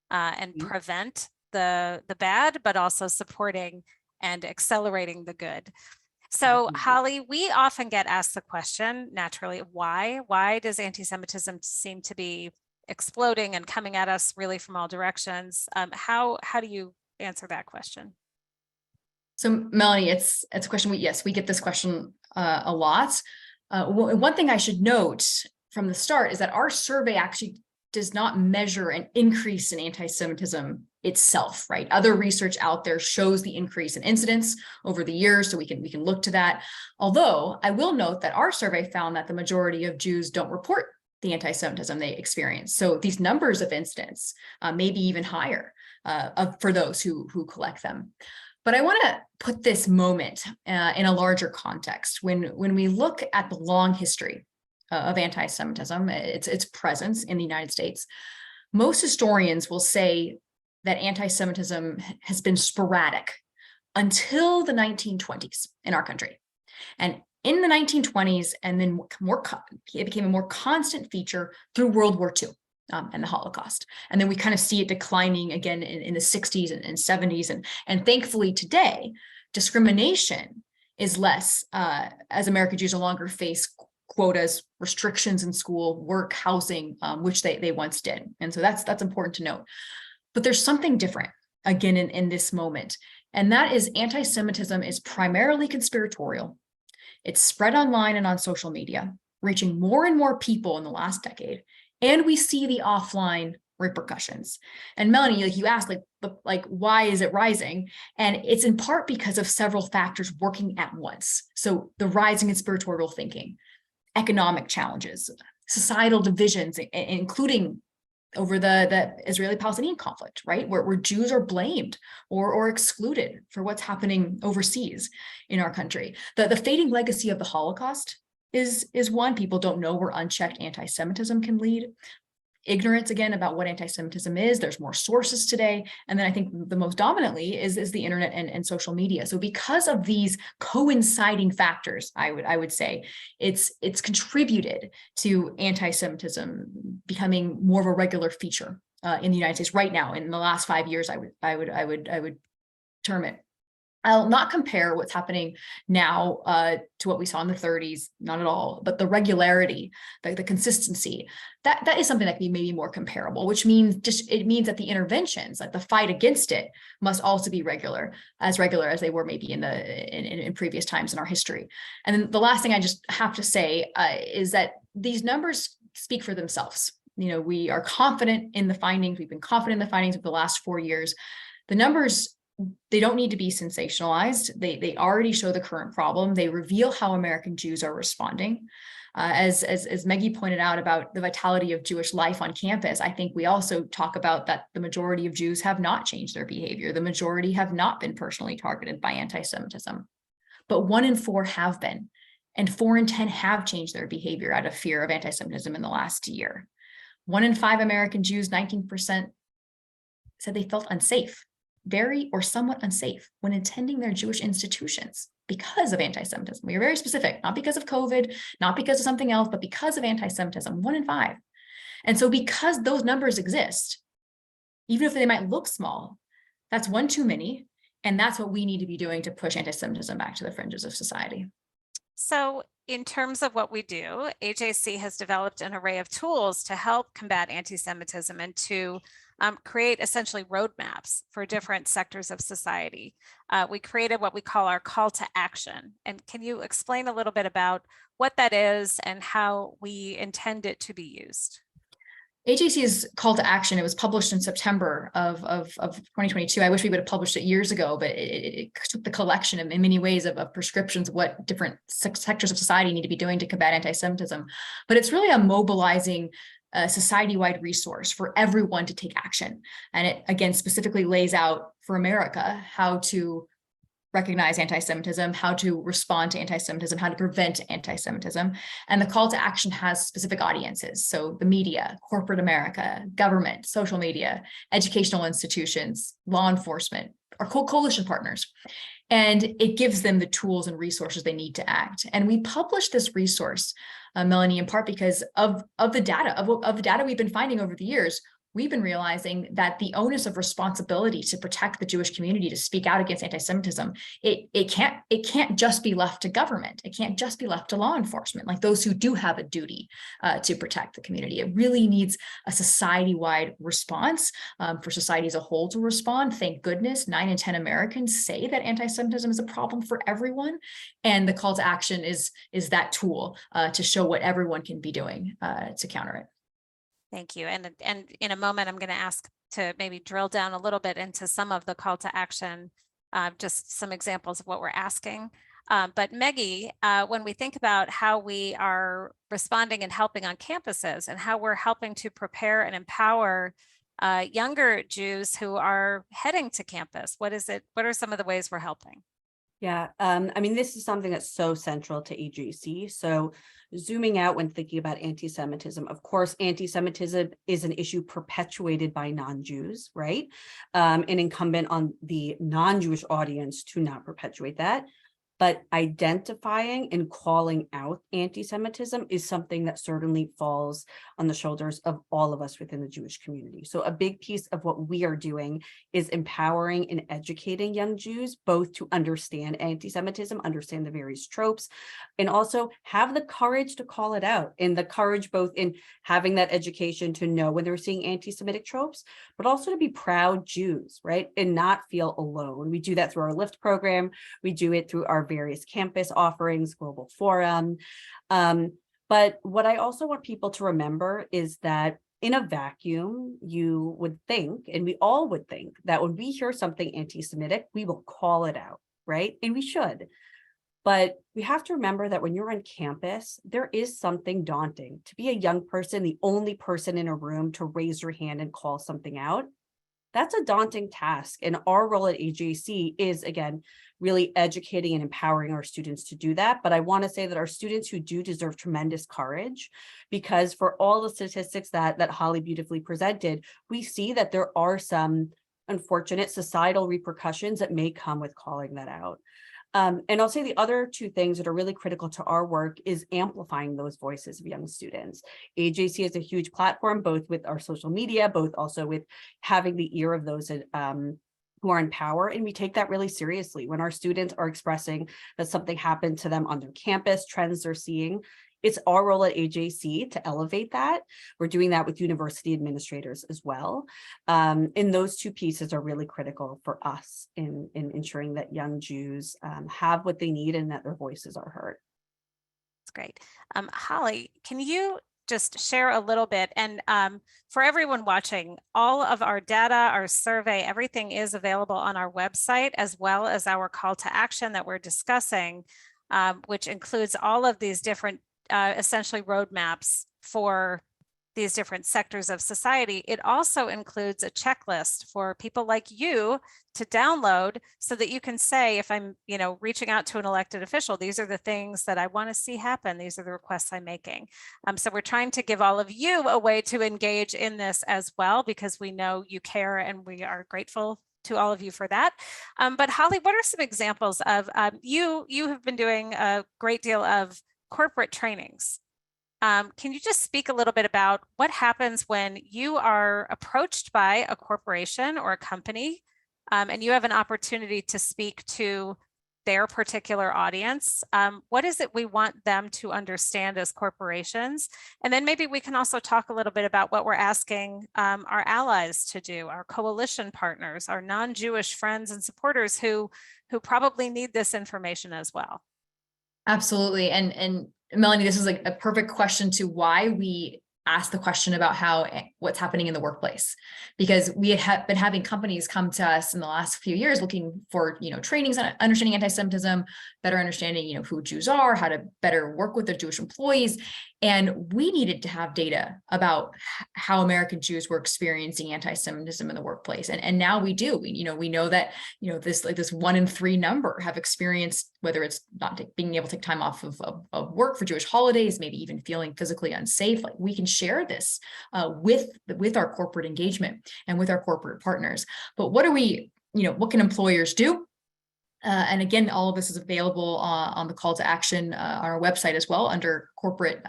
and prevent the bad, but also supporting and accelerating the good. So Holly, we often get asked the question, naturally, why? Why does anti-Semitism seem to be exploding and coming at us really from all directions? How do you answer that question? So Melanie, it's a question we get this question a lot. One thing I should note from the start is that our survey actually does not measure an increase in anti-Semitism itself, right? Other research out there shows the increase in incidents over the years, so we can look to that. Although I will note that our survey found that the majority of Jews don't report the anti-Semitism they experience. So these numbers of incidents may be even higher for those who collect them. But I want to put this moment in a larger context. When we look at the long history of anti-Semitism, its presence in the United States, most historians will say that anti-Semitism has been sporadic until the 1920s in our country. And in the 1920s, and then it became a more constant feature through World War II and the Holocaust. And then we kind of see it declining again in the 60s and 70s. And thankfully today, discrimination is less as American Jews no longer face quotas, restrictions in school, work, housing, which they once did. And so that's important to note. But there's something different again in this moment. And that is anti-Semitism is primarily conspiratorial. It's spread online and on social media, reaching more and more people in the last decade. And we see the offline repercussions. And Melanie, like you asked, like why is it rising? And it's in part because of several factors working at once. So the rising conspiratorial thinking, economic challenges, societal divisions, including over the Israeli-Palestinian conflict, right? Where Jews are blamed or excluded for what's happening overseas in our country. The fading legacy of the Holocaust is one. People don't know where unchecked anti-Semitism can lead. Ignorance, again, about what anti-Semitism is. There's more sources today. And then I think the most dominantly is the internet and social media. So because of these coinciding factors, I would say it's contributed to anti-Semitism becoming more of a regular feature in the United States right now. In the last 5 years, I would term it. I'll not compare what's happening now to what we saw in the 30s, not at all, but the regularity, the consistency, that is something that can be maybe more comparable, which means it means that the interventions, like the fight against it, must also be regular as they were maybe in previous times in our history. And then the last thing I just have to say is that these numbers speak for themselves. We are confident in the findings. We've been confident in the findings of the last 4 years. The numbers, they don't need to be sensationalized. They already show the current problem. They reveal how American Jews are responding. As Meggie pointed out about the vitality of Jewish life on campus, I think we also talk about that the majority of Jews have not changed their behavior. The majority have not been personally targeted by anti-Semitism, but 1 in 4 have been, and 4 in 10 have changed their behavior out of fear of anti-Semitism in the last year. 1 in 5 American Jews, 19%, said they felt unsafe, very or somewhat unsafe when attending their Jewish institutions because of anti-Semitism. We are very specific, not because of COVID, not because of something else, but because of anti-Semitism, 1 in 5. And so because those numbers exist, even if they might look small, that's one too many. And that's what we need to be doing to push anti-Semitism back to the fringes of society. So in terms of what we do, AJC has developed an array of tools to help combat anti-Semitism and to create essentially roadmaps for different sectors of society. We created what we call our call to action. And can you explain a little bit about what that is and how we intend it to be used? AJC's call to action, it was published in September of 2022. I wish we would have published it years ago, but it took the collection in many ways of prescriptions of what different sectors of society need to be doing to combat anti-Semitism. But it's really a mobilizing society-wide resource for everyone to take action. And it, again, specifically lays out for America how to recognize anti-Semitism, how to respond to anti-Semitism, how to prevent anti-Semitism. And the call to action has specific audiences. So the media, corporate America, government, social media, educational institutions, law enforcement, our coalition partners. And it gives them the tools and resources they need to act. And we published this resource, Melanie, in part because of the data we've been finding over the years. We've been realizing that the onus of responsibility to protect the Jewish community, to speak out against anti-Semitism, it can't just be left to government. It can't just be left to law enforcement, like those who do have a duty to protect the community. It really needs a society-wide response for society as a whole to respond. Thank goodness 9 in 10 Americans say that anti-Semitism is a problem for everyone. And the call to action is that tool to show what everyone can be doing to counter it. Thank you. And in a moment, I'm going to ask to maybe drill down a little bit into some of the call to action, just some examples of what we're asking. But Meggie, when we think about how we are responding and helping on campuses and how we're helping to prepare and empower younger Jews who are heading to campus, what are some of the ways we're helping? Yeah, I mean, this is something that's so central to AJC. So zooming out when thinking about anti-Semitism, of course, anti-Semitism is an issue perpetuated by non-Jews, right? And incumbent on the non-Jewish audience to not perpetuate that. But identifying and calling out anti-Semitism is something that certainly falls on the shoulders of all of us within the Jewish community. So a big piece of what we are doing is empowering and educating young Jews, both to understand anti-Semitism, understand the various tropes, and also have the courage to call it out, and the courage both in having that education to know when they're seeing anti-Semitic tropes, but also to be proud Jews, right? And not feel alone. We do that through our LIFT program. We do it through our various campus offerings, global forum. But what I also want people to remember is that in a vacuum, you would think, and we all would think, that when we hear something anti-Semitic, we will call it out, right? And we should. But we have to remember that when you're on campus, there is something daunting. To be a young person, the only person in a room to raise your hand and call something out, that's a daunting task. And our role at AJC is, again, really educating and empowering our students to do that. But I want to say that our students who do deserve tremendous courage, because for all the statistics that Holly beautifully presented, we see that there are some unfortunate societal repercussions that may come with calling that out. And I'll say the other two things that are really critical to our work is amplifying those voices of young students. AJC is a huge platform, both with our social media, both also with having the ear of those who are in power. And we take that really seriously. When our students are expressing that something happened to them on their campus, trends they're seeing, it's our role at AJC to elevate that. We're doing that with university administrators as well. And those two pieces are really critical for us in ensuring that young Jews have what they need and that their voices are heard. That's great. Holly, can you just share a little bit. And for everyone watching, all of our data, our survey, everything is available on our website, as well as our call to action that we're discussing, which includes all of these different essentially roadmaps for these different sectors of society. It also includes a checklist for people like you to download so that you can say, if I'm, reaching out to an elected official, these are the things that I want to see happen. These are the requests I'm making. So we're trying to give all of you a way to engage in this as well, because we know you care and we are grateful to all of you for that. But Holly, what are some examples of, you have been doing a great deal of corporate trainings. Can you just speak a little bit about what happens when you are approached by a corporation or a company and you have an opportunity to speak to their particular audience? What is it we want them to understand as corporations? And then maybe we can also talk a little bit about what we're asking our allies to do, our coalition partners, our non-Jewish friends and supporters who probably need this information as well. Absolutely. And Melanie, this is like a perfect question to why we asked the question about what's happening in the workplace, because we had been having companies come to us in the last few years looking for, trainings on understanding anti-Semitism, better understanding, who Jews are, how to better work with their Jewish employees. And we needed to have data about how American Jews were experiencing anti-Semitism in the workplace. And now we do. We know that, this 1 in 3 number have experienced, whether it's not being able to take time off of work for Jewish holidays, maybe even feeling physically unsafe. Like, we can share this with our corporate engagement and with our corporate partners. But what can employers do? And again, all of this is available on the call to action on our website as well, under corporate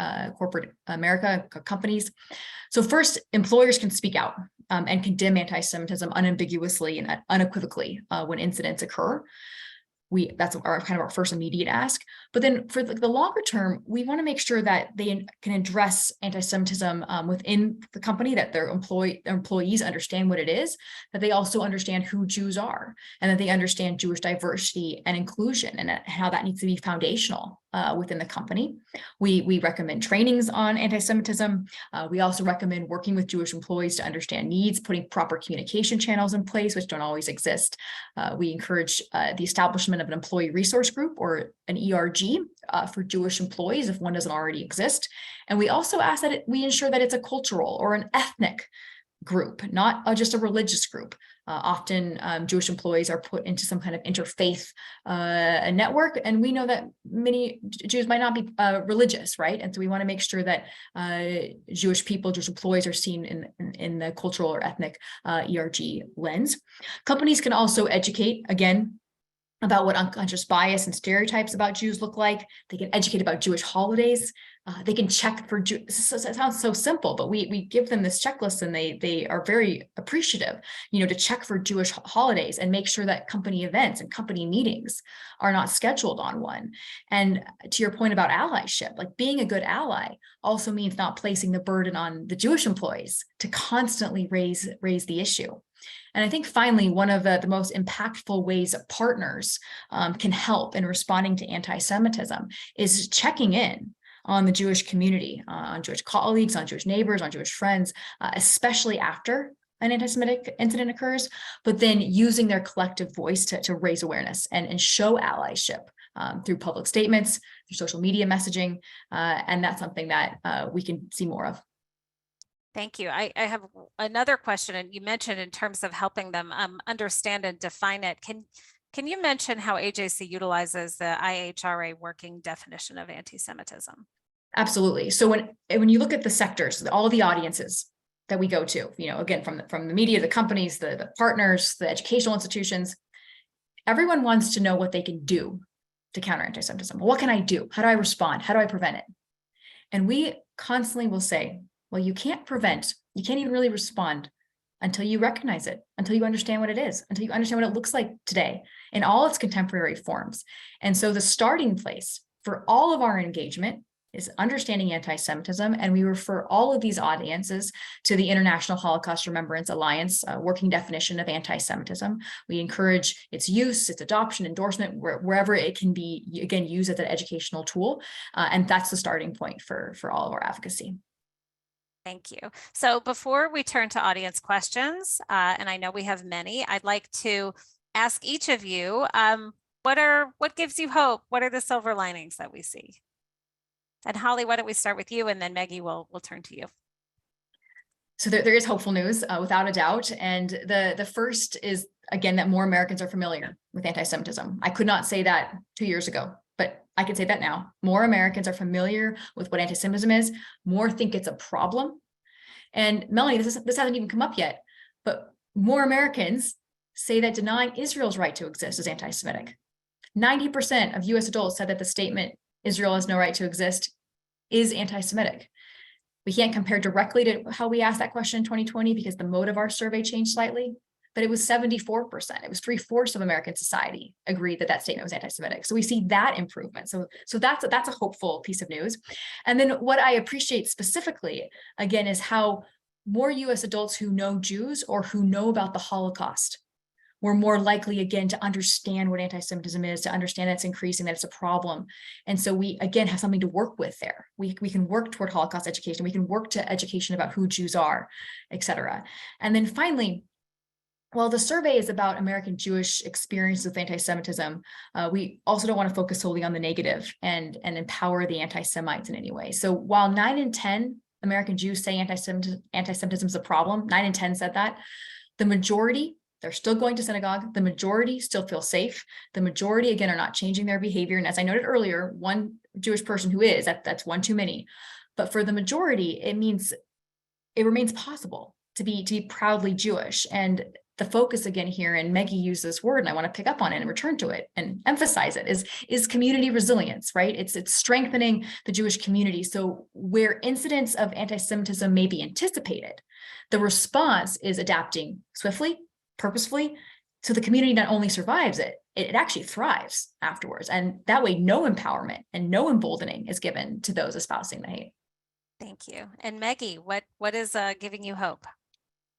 America companies. So first, employers can speak out and condemn anti-Semitism unambiguously and unequivocally when incidents occur. That's our first immediate ask. But then for the longer term, we want to make sure that they can address anti-Semitism within the company, that their employees understand what it is, that they also understand who Jews are, and that they understand Jewish diversity and inclusion, and how that needs to be foundational within the company. We recommend trainings on anti-Semitism. We also recommend working with Jewish employees to understand needs, putting proper communication channels in place, which don't always exist. We encourage the establishment of an employee resource group, or an ERG, for Jewish employees if one doesn't already exist. And we also ask that we ensure that it's a cultural or an ethnic group, not just a religious group. Often Jewish employees are put into some kind of interfaith network, and we know that many Jews might not be religious, right? And so we want to make sure that Jewish employees are seen in the cultural or ethnic ERG lens. Companies can also educate, again, about what unconscious bias and stereotypes about Jews look like. They can educate about Jewish holidays. They can check for Jews. It sounds so simple, but we give them this checklist, and they are very appreciative, to check for Jewish holidays and make sure that company events and company meetings are not scheduled on one. And to your point about allyship, like, being a good ally also means not placing the burden on the Jewish employees to constantly raise the issue. And I think finally, one of the most impactful ways that partners can help in responding to anti-Semitism is checking in on the Jewish community, on Jewish colleagues, on Jewish neighbors, on Jewish friends, especially after an anti-Semitic incident occurs, but then using their collective voice to raise awareness and show allyship through public statements, through social media messaging, and that's something that we can see more of. Thank you. I have another question, and you mentioned in terms of helping them understand and define it. Can you mention how AJC utilizes the IHRA working definition of anti-Semitism? Absolutely. So when you look at the sectors, all of the audiences that we go to, again, from the media, the companies, the partners, the educational institutions, everyone wants to know what they can do to counter anti-Semitism. What can I do? How do I respond? How do I prevent it? And we constantly will say, well, you can't prevent, you can't even really respond until you recognize it, until you understand what it is, until you understand what it looks like today in all its contemporary forms. And so the starting place for all of our engagement is understanding anti-Semitism, and we refer all of these audiences to the International Holocaust Remembrance Alliance working definition of anti-Semitism. We encourage its use, its adoption, endorsement, wherever it can be, again, used as an educational tool. And that's the starting point for all of our advocacy. Thank you. So before we turn to audience questions, and I know we have many, I'd like to ask each of you, what gives you hope? What are the silver linings that we see? And Holly, why don't we start with you, and then Meggie, we'll turn to you. So there is hopeful news, without a doubt. And the first is, again, that more Americans are familiar with anti-Semitism. I could not say that 2 years ago, but I can say that now. More Americans are familiar with what anti-Semitism is. More think it's a problem. And Melanie, this hasn't even come up yet, but more Americans say that denying Israel's right to exist is anti-Semitic. 90% of US adults said that the statement, Israel has no right to exist, is anti-Semitic. We can't compare directly to how we asked that question in 2020 because the mode of our survey changed slightly, but it was 74%. It was 3/4 of American society agreed that that statement was anti-Semitic. So we see that improvement. So that's a hopeful piece of news. And then what I appreciate specifically, again, is how more US adults who know Jews or who know about the Holocaust we're more likely, again, to understand what anti-Semitism is, to understand that it's increasing, that it's a problem. And so we, again, have something to work with there. We can work toward Holocaust education. We can work to education about who Jews are, et cetera. And then finally, while the survey is about American Jewish experiences with anti-Semitism, we also don't want to focus solely on the negative and empower the anti-Semites in any way. So while 9 in 10 American Jews say anti-Semitism is a problem, 9 in 10 said that, the majority, they're still going to synagogue. The majority still feel safe. The majority, again, are not changing their behavior. And as I noted earlier, one Jewish person who is, that's one too many. But for the majority, it means it remains possible to be proudly Jewish. And the focus again here, and Meggie used this word, and I want to pick up on it and return to it and emphasize it, is community resilience, right? It's strengthening the Jewish community. So where incidents of anti-Semitism may be anticipated, the response is adapting swiftly, purposefully, so the community not only survives it, it actually thrives afterwards. And that way, no empowerment and no emboldening is given to those espousing the hate. Thank you. And Meggie, what is giving you hope?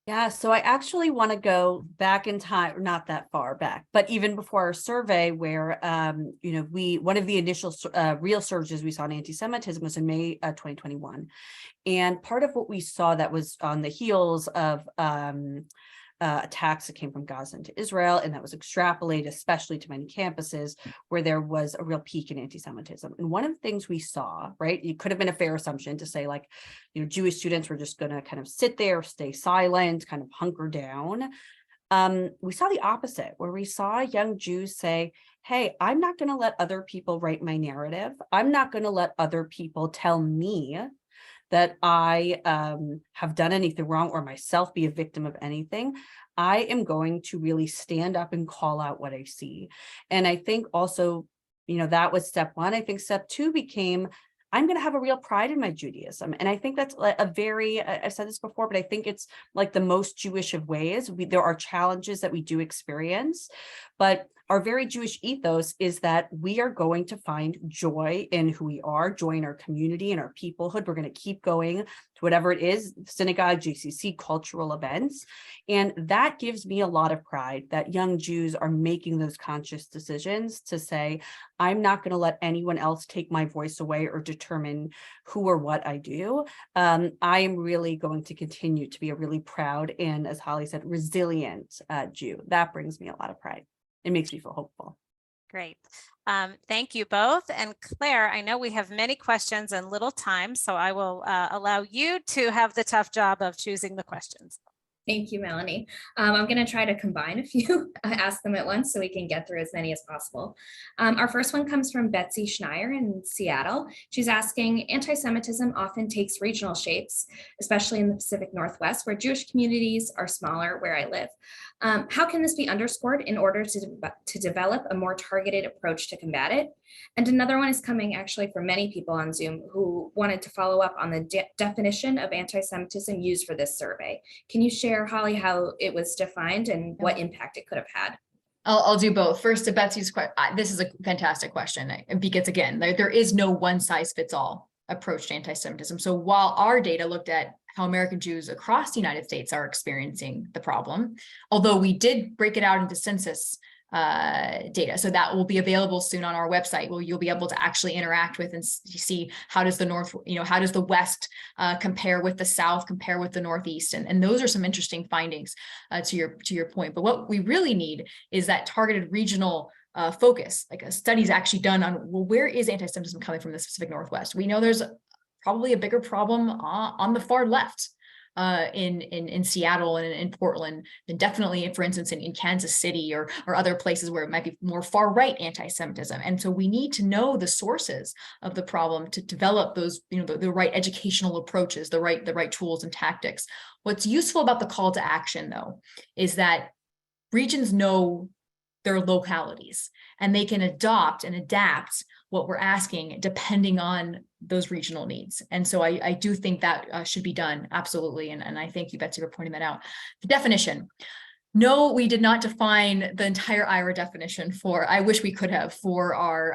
Yeah, so I actually want to go back in time, not that far back, but even before our survey, where one of the initial real surges we saw in anti-Semitism was in May 2021, and part of what we saw that was on the heels of attacks that came from Gaza into Israel, and that was extrapolated, especially to many campuses where there was a real peak in anti-Semitism. And one of the things we saw, right, it could have been a fair assumption to say, like, Jewish students were just going to kind of sit there, stay silent, kind of hunker down. We saw the opposite, where we saw young Jews say, hey, I'm not going to let other people write my narrative. I'm not going to let other people tell me that I have done anything wrong or myself be a victim of anything. I am going to really stand up and call out what I see. And I think also, that was step one. I think step two became, I'm going to have a real pride in my Judaism. And I think that's a very, I've said this before, but I think it's like the most Jewish of ways. There are challenges that we do experience, but our very Jewish ethos is that we are going to find joy in who we are, joy in our community and our peoplehood. We're going to keep going to whatever it is, synagogue, JCC, cultural events. And that gives me a lot of pride that young Jews are making those conscious decisions to say, I'm not going to let anyone else take my voice away or determine who or what I do. I am really going to continue to be a really proud and, as Holly said, resilient Jew. That brings me a lot of pride. It makes me feel hopeful. Great. Thank you both. And Claire, I know we have many questions and little time, so I will allow you to have the tough job of choosing the questions. Thank you, Melanie. I'm going to try to combine a few, ask them at once so we can get through as many as possible. Our first one comes from Betsy Schneier in Seattle. She's asking, anti-Semitism often takes regional shapes, especially in the Pacific Northwest, where Jewish communities are smaller where I live. How can this be underscored in order to develop a more targeted approach to combat it? And another one is coming actually from many people on Zoom who wanted to follow up on the definition of anti-Semitism used for this survey. Can you share, Holly, how it was defined and what impact it could have had? I'll do both. First, to Betsy's question, this is a fantastic question because, again, there is no one size fits all approach to anti-Semitism. So while our data looked at how American Jews across the United States are experiencing the problem, although we did break it out into census data. So that will be available soon on our website, where you'll be able to actually interact with and see how does the North, how does the West compare with the South, compare with the Northeast, and those are some interesting findings to your point. But what we really need is that targeted regional focus, like a study's actually done on, well, where is anti-Semitism coming from the Pacific Northwest? We know there's probably a bigger problem on the far left. In Seattle and in Portland, and definitely, for instance, in Kansas City or other places where it might be more far right anti-Semitism. And so we need to know the sources of the problem to develop those, the right educational approaches, the right tools and tactics. What's useful about the call to action, though, is that regions know their localities and they can adopt and adapt what we're asking depending on those regional needs. And so I do think that should be done, absolutely. And I thank you, Betsy, for pointing that out. The definition. No, we did not define the entire IRA definition I wish we could have, for our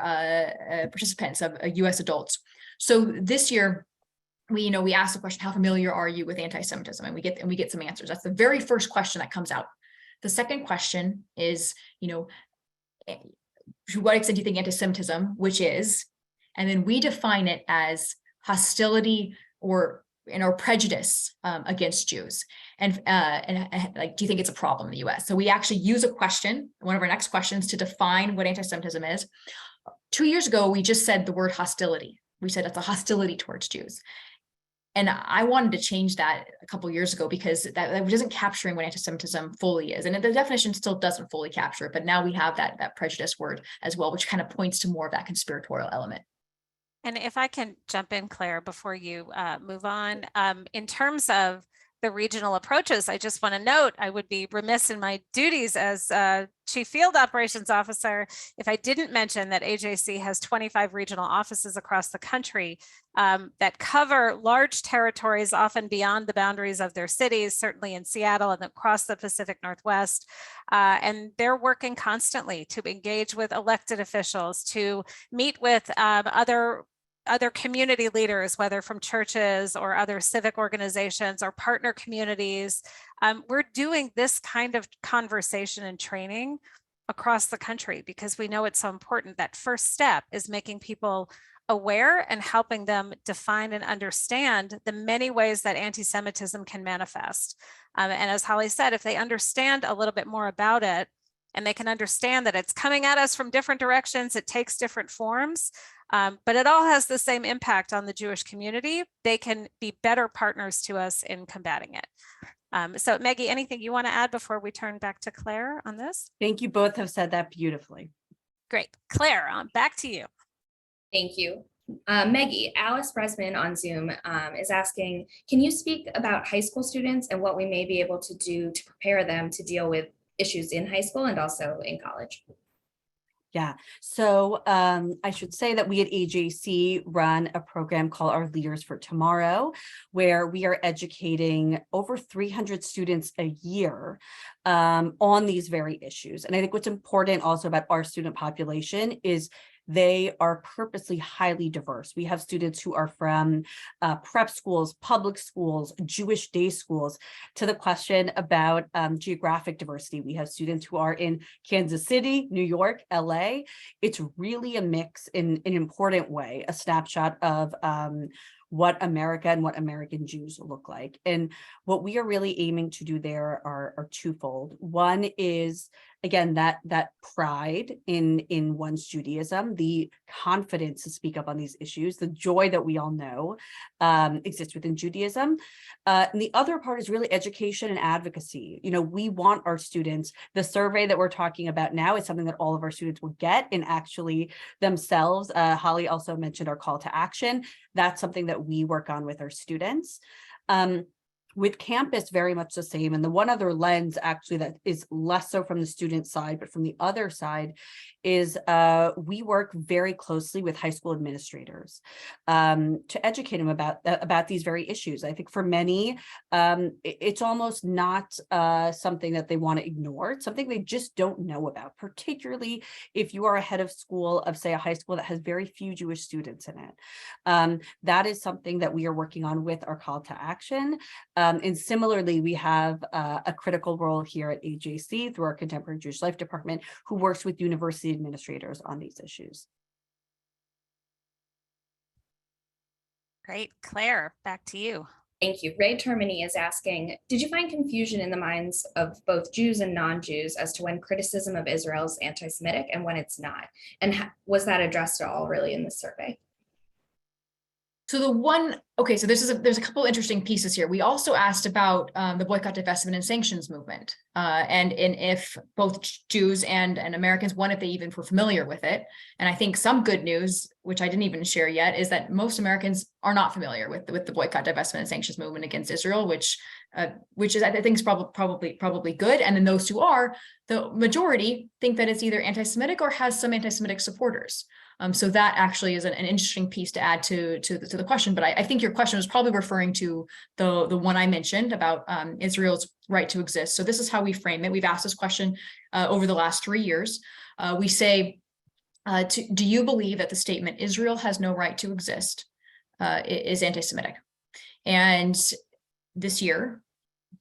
participants of U.S. adults. So this year, we asked the question, how familiar are you with anti-Semitism? And we get some answers. That's the very first question that comes out. The second question is, to what extent do you think anti-Semitism, which is, and then we define it as hostility or prejudice against Jews, and like, do you think it's a problem in the U.S.? So we actually use a question, one of our next questions, to define what anti-Semitism is. 2 years ago, we just said the word hostility. We said it's a hostility towards Jews. And I wanted to change that a couple of years ago because that isn't capturing what anti-Semitism fully is. And the definition still doesn't fully capture it, but now we have that prejudice word as well, which kind of points to more of that conspiratorial element. And if I can jump in, Claire, before you move on, in terms of the regional approaches, I just want to note, I would be remiss in my duties as Chief Field Operations Officer if I didn't mention that AJC has 25 regional offices across the country that cover large territories, often beyond the boundaries of their cities, certainly in Seattle and across the Pacific Northwest. And they're working constantly to engage with elected officials, to meet with other community leaders, whether from churches or other civic organizations or partner communities. We're doing this kind of conversation and training across the country because we know it's so important. That first step is making people aware and helping them define and understand the many ways that anti-Semitism can manifest. And as Holly said, if they understand a little bit more about it, and they can understand that it's coming at us from different directions, it takes different forms, but it all has the same impact on the Jewish community, they can be better partners to us in combating it. So Meggie, anything you want to add before we turn back to Claire on this? Thank you. Both have said that beautifully. Great. Claire, back to you. Thank you. Meggie, Alice Bresman on Zoom is asking, can you speak about high school students and what we may be able to do to prepare them to deal with issues in high school and also in college? Yeah, so I should say that we at AJC run a program called Our Leaders for Tomorrow, where we are educating over 300 students a year on these very issues. And I think what's important also about our student population is they are purposely highly diverse. We have students who are from prep schools, public schools, Jewish day schools. To the question about geographic diversity, we have students who are in Kansas City, New York, LA. It's really a mix in an important way, a snapshot of what America and what American Jews look like. And what we are really aiming to do there are twofold. One is, again, that pride in one's Judaism, the confidence to speak up on these issues, the joy that we all know exists within Judaism. And the other part is really education and advocacy. We want our students, the survey that we're talking about now is something that all of our students will get and actually themselves. Holly also mentioned our call to action. That's something that we work on with our students. With campus, very much the same. And the one other lens actually that is less so from the student side, but from the other side is we work very closely with high school administrators to educate them about these very issues. I think for many, it's almost not something that they want to ignore. It's something they just don't know about, particularly if you are a head of school of, say, a high school that has very few Jewish students in it. That is something that we are working on with our call to action. And similarly, we have a critical role here at AJC through our Contemporary Jewish Life Department, who works with university administrators on these issues. Great. Claire, back to you. Thank you. Ray Termini is asking, did you find confusion in the minds of both Jews and non-Jews as to when criticism of Israel is anti-Semitic and when it's not? And was that addressed at all really in this survey? So so there's a couple interesting pieces here. We also asked about the boycott, divestment, and sanctions movement, and if both Jews and Americans, if they even were familiar with it. And I think some good news, which I didn't even share yet, is that most Americans are not familiar with the boycott, divestment, and sanctions movement against Israel, which is, I think, is probably good. And then those who are, the majority think that it's either anti-Semitic or has some anti-Semitic supporters. So that actually is an interesting piece to add to the question. But I think your question was probably referring to the one I mentioned about Israel's right to exist. So this is how we frame it. We've asked this question over the last 3 years. We say, do you believe that the statement Israel has no right to exist is anti-Semitic? And this year,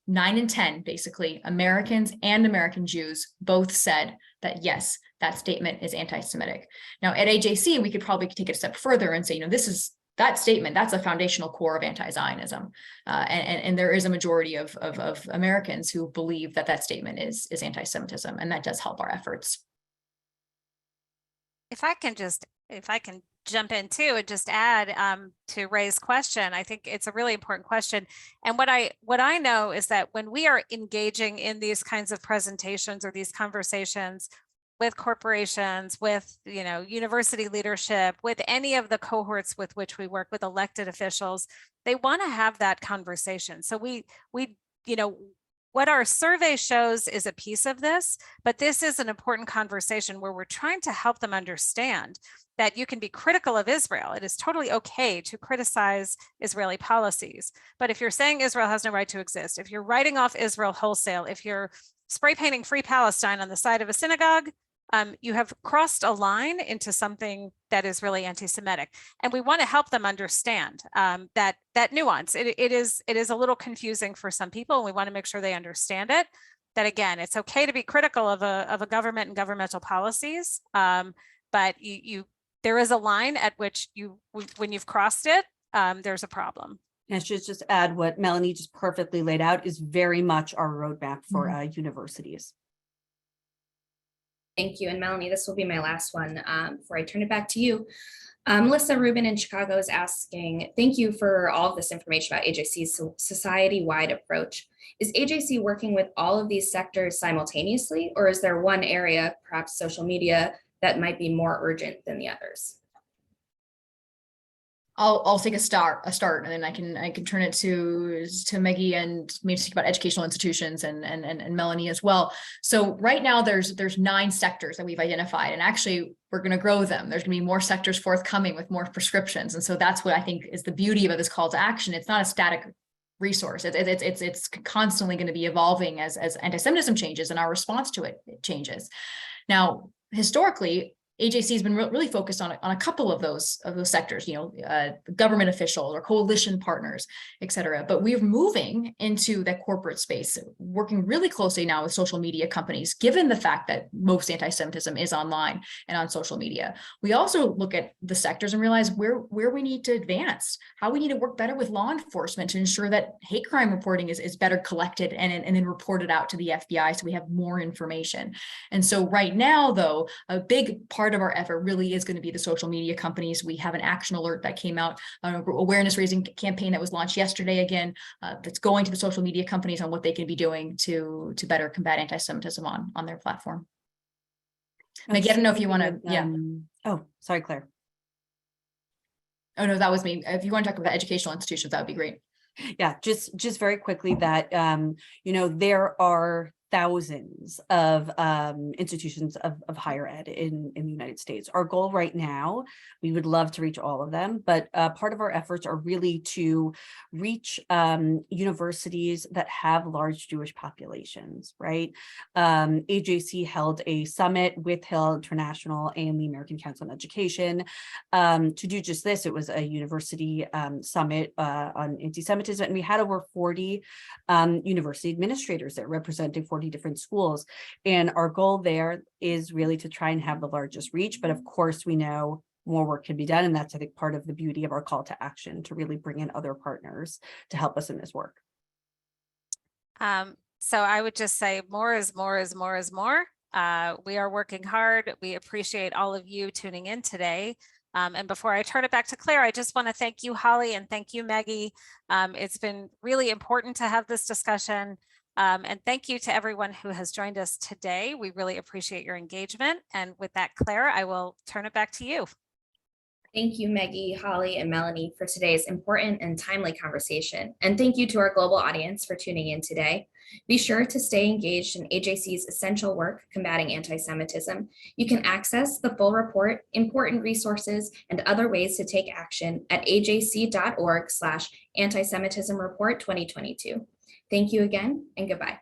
9 in 10, basically, Americans and American Jews both said that, yes, that statement is anti-Semitic. Now, at AJC, we could probably take it a step further and say, that statement, that's a foundational core of anti-Zionism. And there is a majority of Americans who believe that statement is anti-Semitism, and that does help our efforts. If I can jump in too and just add to Ray's question, I think it's a really important question. And what I know is that when we are engaging in these kinds of presentations or these conversations with corporations, with university leadership, with any of the cohorts with which we work, with elected officials, they want to have that conversation. So we what our survey shows is a piece of this, but this is an important conversation where we're trying to help them understand that you can be critical of Israel. It is totally okay to criticize Israeli policies. But if you're saying Israel has no right to exist, if you're writing off Israel wholesale, if you're spray painting Free Palestine on the side of a synagogue, you have crossed a line into something that is really anti-Semitic. And we want to help them understand that nuance. It is a little confusing for some people, and we want to make sure they understand it. That again, it's okay to be critical of a government and governmental policies, but there is a line at which when you've crossed it, there's a problem. And I should just add what Melanie just perfectly laid out is very much our roadmap for universities. Thank you. And Melanie, this will be my last one before I turn it back to you. Melissa Rubin in Chicago is asking, thank you for all of this information about AJC's society-wide approach. Is AJC working with all of these sectors simultaneously, or is there one area, perhaps social media, that might be more urgent than the others? I'll take a start, and then I can turn it to Meggie and maybe speak about educational institutions and Melanie as well. So right now there's 9 sectors that we've identified, and actually we're going to grow them. There's going to be more sectors forthcoming with more prescriptions, and so that's what I think is the beauty of this call to action. It's not a static resource. It's constantly going to be evolving as anti-Semitism changes and our response to it changes. Now, historically, AJC has been really focused on a couple of those sectors, government officials or coalition partners, et cetera. But we're moving into that corporate space, working really closely now with social media companies, given the fact that most anti-Semitism is online and on social media. We also look at the sectors and realize where we need to advance, how we need to work better with law enforcement to ensure that hate crime reporting is better collected and then reported out to the FBI so we have more information. And so right now, though, a big part of our effort really is going to be the social media companies. We have an action alert that came out, an awareness raising campaign that was launched yesterday again, that's going to the social media companies on what they can be doing to better combat anti-Semitism on their platform. Maggie, I don't know if you want to, Oh, sorry, Claire. Oh no, that was me. If you want to talk about educational institutions, that would be great. Yeah, just very quickly that, there are thousands of institutions of higher ed in the United States. Our goal right now, we would love to reach all of them, but part of our efforts are really to reach universities that have large Jewish populations, right? AJC held a summit with Hill International and the American Council on Education to do just this. It was a university summit on anti-Semitism, and we had over 40 university administrators there representing 40 different schools. And our goal there is really to try and have the largest reach. But of course, we know more work can be done. And that's, I think, part of the beauty of our call to action, to really bring in other partners to help us in this work. So I would just say more is more is more is more. We are working hard. We appreciate all of you tuning in today. And before I turn it back to Claire, I just want to thank you, Holly, and thank you, Meggie. It's been really important to have this discussion. And thank you to everyone who has joined us today. We really appreciate your engagement. And with that, Claire, I will turn it back to you. Thank you, Meggie, Holly, and Melanie for today's important and timely conversation. And thank you to our global audience for tuning in today. Be sure to stay engaged in AJC's essential work combating anti-Semitism. You can access the full report, important resources, and other ways to take action at ajc.org/antisemitism report 2022. Thank you again, and goodbye.